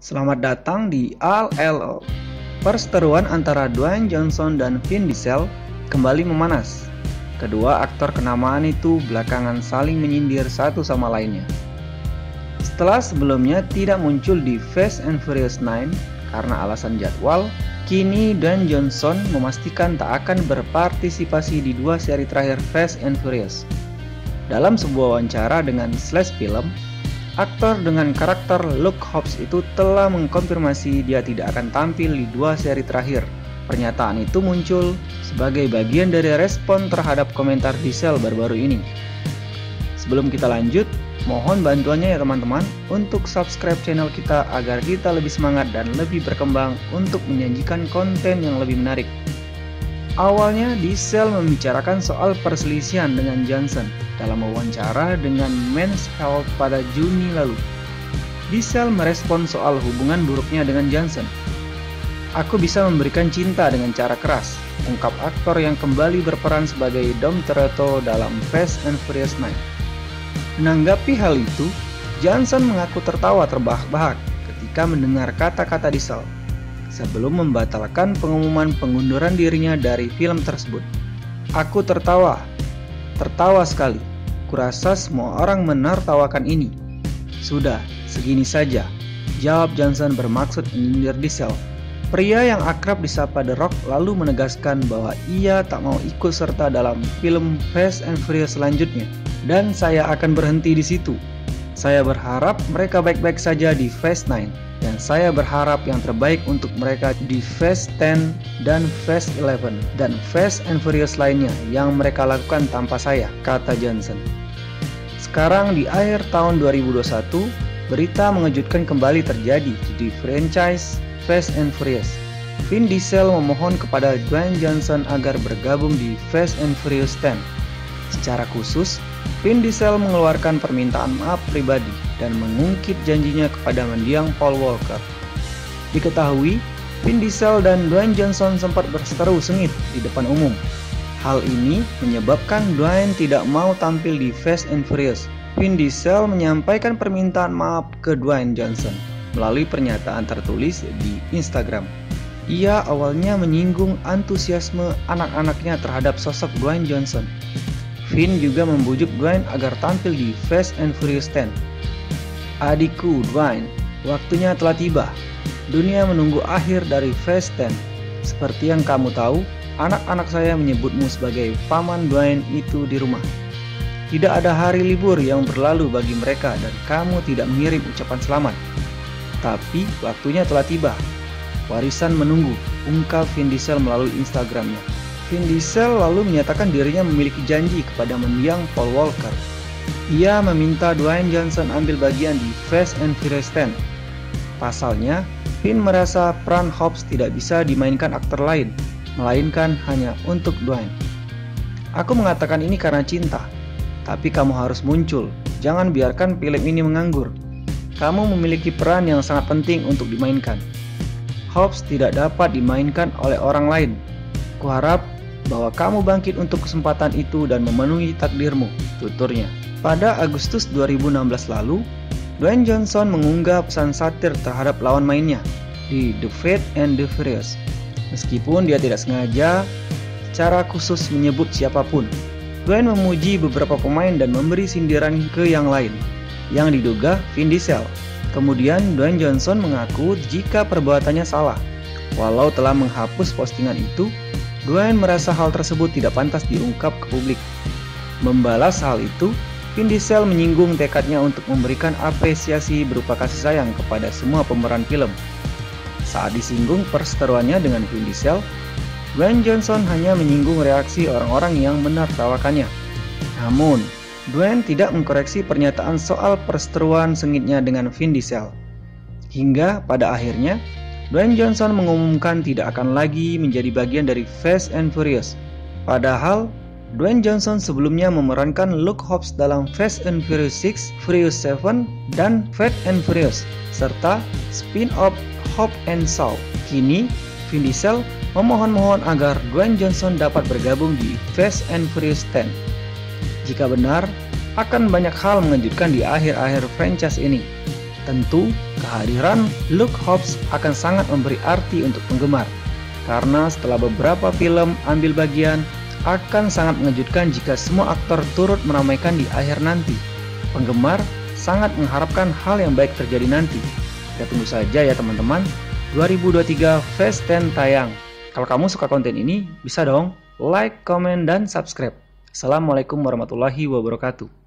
Selamat datang di ALL. Perseteruan antara Dwayne Johnson dan Vin Diesel kembali memanas. Kedua aktor kenamaan itu belakangan saling menyindir satu sama lainnya. Setelah sebelumnya tidak muncul di Fast and Furious 9 karena alasan jadwal, kini Dwayne Johnson memastikan tak akan berpartisipasi di dua seri terakhir Fast and Furious. Dalam sebuah wawancara dengan Slash Film, aktor dengan karakter Luke Hobbs itu telah mengkonfirmasi dia tidak akan tampil di dua seri terakhir. Pernyataan itu muncul sebagai bagian dari respon terhadap komentar Diesel baru-baru ini. Sebelum kita lanjut, mohon bantuannya ya teman-teman untuk subscribe channel kita agar kita lebih semangat dan lebih berkembang untuk menyajikan konten yang lebih menarik. Awalnya Diesel membicarakan soal perselisihan dengan Johnson dalam wawancara dengan Men's Health pada Juni lalu. Diesel merespon soal hubungan buruknya dengan Johnson. "Aku bisa memberikan cinta dengan cara keras," ungkap aktor yang kembali berperan sebagai Dom Toretto dalam Fast and Furious 9. Menanggapi hal itu, Johnson mengaku tertawa terbahak-bahak ketika mendengar kata-kata Diesel sebelum membatalkan pengumuman pengunduran dirinya dari film tersebut. "Aku tertawa sekali. Kurasa semua orang menertawakan ini." "Sudah, segini saja," jawab Johnson bermaksud menyindir Diesel. Pria yang akrab disapa The Rock lalu menegaskan bahwa ia tak mau ikut serta dalam film Fast and Furious selanjutnya, dan saya akan berhenti di situ. "Saya berharap mereka baik-baik saja di Fast 9. Dan saya berharap yang terbaik untuk mereka di Fast 10 dan Fast 11 dan Fast and Furious lainnya yang mereka lakukan tanpa saya," kata Johnson. Sekarang di akhir tahun 2021, berita mengejutkan kembali terjadi di franchise Fast and Furious. Vin Diesel memohon kepada Dwayne Johnson agar bergabung di Fast and Furious 10. Secara khusus, Vin Diesel mengeluarkan permintaan maaf pribadi dan mengungkit janjinya kepada mendiang Paul Walker. Diketahui, Vin Diesel dan Dwayne Johnson sempat berseteru sengit di depan umum. Hal ini menyebabkan Dwayne tidak mau tampil di Fast and Furious. Vin Diesel menyampaikan permintaan maaf ke Dwayne Johnson melalui pernyataan tertulis di Instagram. Ia awalnya menyinggung antusiasme anak-anaknya terhadap sosok Dwayne Johnson. Vin juga membujuk Dwayne agar tampil di Fast and Furious 10. "Adikku Dwayne, waktunya telah tiba. Dunia menunggu akhir dari Fast 10. Seperti yang kamu tahu, anak-anak saya menyebutmu sebagai paman Dwayne itu di rumah. Tidak ada hari libur yang berlalu bagi mereka dan kamu tidak mengirim ucapan selamat. Tapi waktunya telah tiba. Warisan menunggu," ungkap Vin Diesel melalui Instagramnya. Vin Diesel lalu menyatakan dirinya memiliki janji kepada mendiang Paul Walker. Ia meminta Dwayne Johnson ambil bagian di Fast and Furious 10. Pasalnya, Vin merasa peran Hobbs tidak bisa dimainkan aktor lain, melainkan hanya untuk Dwayne. "Aku mengatakan ini karena cinta, tapi kamu harus muncul. Jangan biarkan film ini menganggur. Kamu memiliki peran yang sangat penting untuk dimainkan. Hobbs tidak dapat dimainkan oleh orang lain. Kuharap bahwa kamu bangkit untuk kesempatan itu dan memenuhi takdirmu," tuturnya. Pada Agustus 2016 lalu, Dwayne Johnson mengunggah pesan satir terhadap lawan mainnya di The Fast and the Furious. Meskipun dia tidak sengaja secara khusus menyebut siapapun, Dwayne memuji beberapa pemain dan memberi sindiran ke yang lain, yang diduga Vin Diesel. Kemudian Dwayne Johnson mengaku jika perbuatannya salah. Walau telah menghapus postingan itu, Dwayne merasa hal tersebut tidak pantas diungkap ke publik. Membalas hal itu, Vin Diesel menyinggung tekadnya untuk memberikan apresiasi berupa kasih sayang kepada semua pemeran film. Saat disinggung perseteruannya dengan Vin Diesel, Dwayne Johnson hanya menyinggung reaksi orang-orang yang menertawakannya. Namun, Dwayne tidak mengkoreksi pernyataan soal perseteruan sengitnya dengan Vin Diesel. Hingga pada akhirnya, Dwayne Johnson mengumumkan tidak akan lagi menjadi bagian dari Fast and Furious. Padahal, Dwayne Johnson sebelumnya memerankan Luke Hobbs dalam Fast and Furious 6, Furious 7, dan Fast and Furious, serta spin-off Hobbs and Shaw. Kini, Vin Diesel memohon agar Dwayne Johnson dapat bergabung di Fast and Furious 10. Jika benar, akan banyak hal mengejutkan di akhir-akhir franchise ini. Tentu, Kehadiran Luke Hobbs akan sangat memberi arti untuk penggemar, karena setelah beberapa film ambil bagian, akan sangat mengejutkan jika semua aktor turut meramaikan di akhir nanti. Penggemar sangat mengharapkan hal yang baik terjadi nanti. Kita tunggu saja ya teman-teman. 2023 Phase 10 tayang. Kalau kamu suka konten ini, bisa dong like, komen, dan subscribe. Assalamualaikum warahmatullahi wabarakatuh.